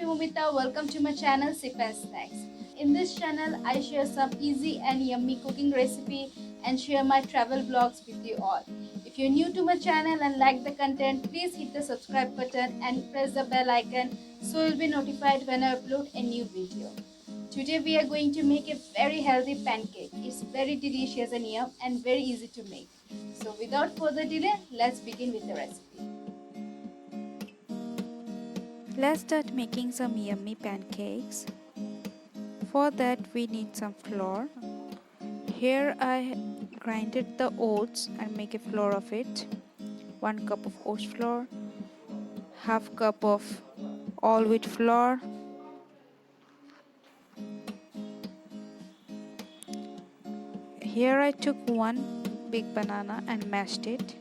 me Momita. Welcome to my channel Sip and Snacks. In this channel, I share some easy and yummy cooking recipe and share my travel vlogs with you all. If you're new to my channel and like the content, please hit the subscribe button and press the bell icon so you'll be notified when I upload a new video. Today we are going to make a very healthy pancake. It's very delicious and yum and very easy to make. So without further delay, let's begin with the recipe. Let's start making some yummy pancakes. For that we need some flour. Here I grinded the oats and make a flour of it. 1 cup of oats flour, half cup of all wheat flour, here I took one big banana and mashed it.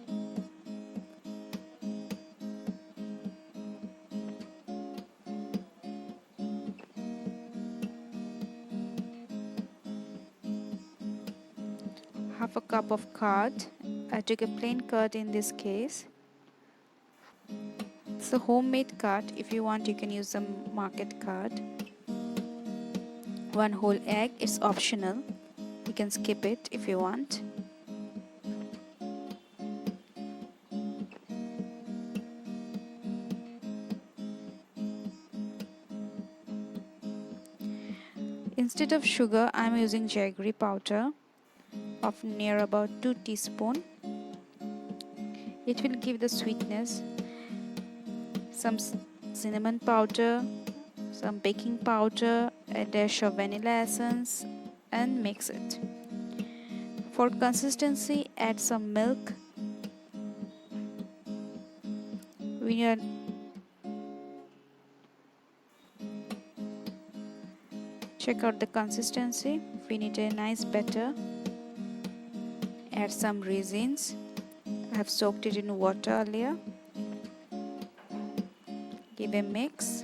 Half a cup of curd. I took a plain curd in this case. It's a homemade curd. If you want, you can use some market curd. 1 whole egg. It's optional. You can skip it if you want. Instead of sugar, I am using jaggery powder of near about 2 teaspoons. It will give the sweetness. Some cinnamon powder, some baking powder, a dash of vanilla essence, and mix it. For consistency, add some milk. Check out the consistency. We need a nice batter. Add some raisins. I have soaked it in water earlier. Give a mix.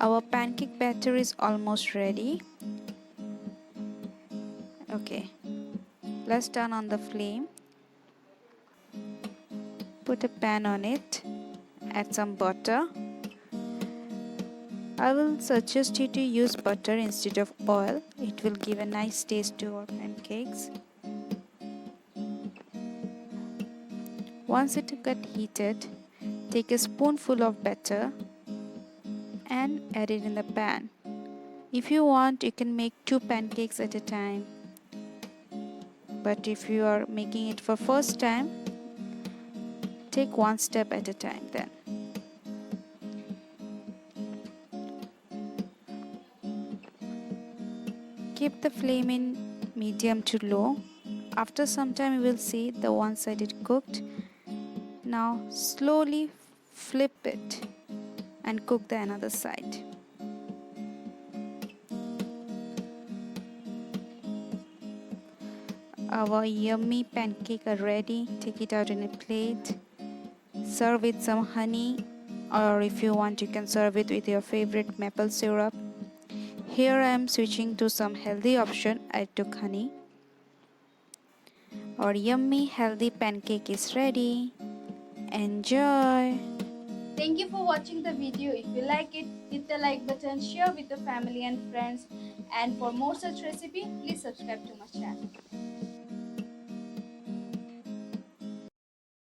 Our pancake batter is almost ready. Okay, let's turn on the flame. Put a pan on it. Add some butter. I will suggest you to use butter instead of oil. It will give a nice taste to our pancakes. Once it got heated, take a spoonful of batter and add it in the pan. If you want, you can make 2 pancakes at a time. But if you are making it for first time, take 1 step at a time then. Keep the flame in medium to low. After some time you will see the one side is cooked. Now slowly flip it and cook the another side. Our yummy pancake are ready. Take it out in a plate. Serve with some honey, or if you want you can serve it with your favorite maple syrup. Here I am switching to some healthy option. I took honey. Our yummy healthy pancake is ready. Enjoy! Thank you for watching the video. If you like it, hit the like button, share with the family and friends. And for more such recipe, please subscribe to my channel.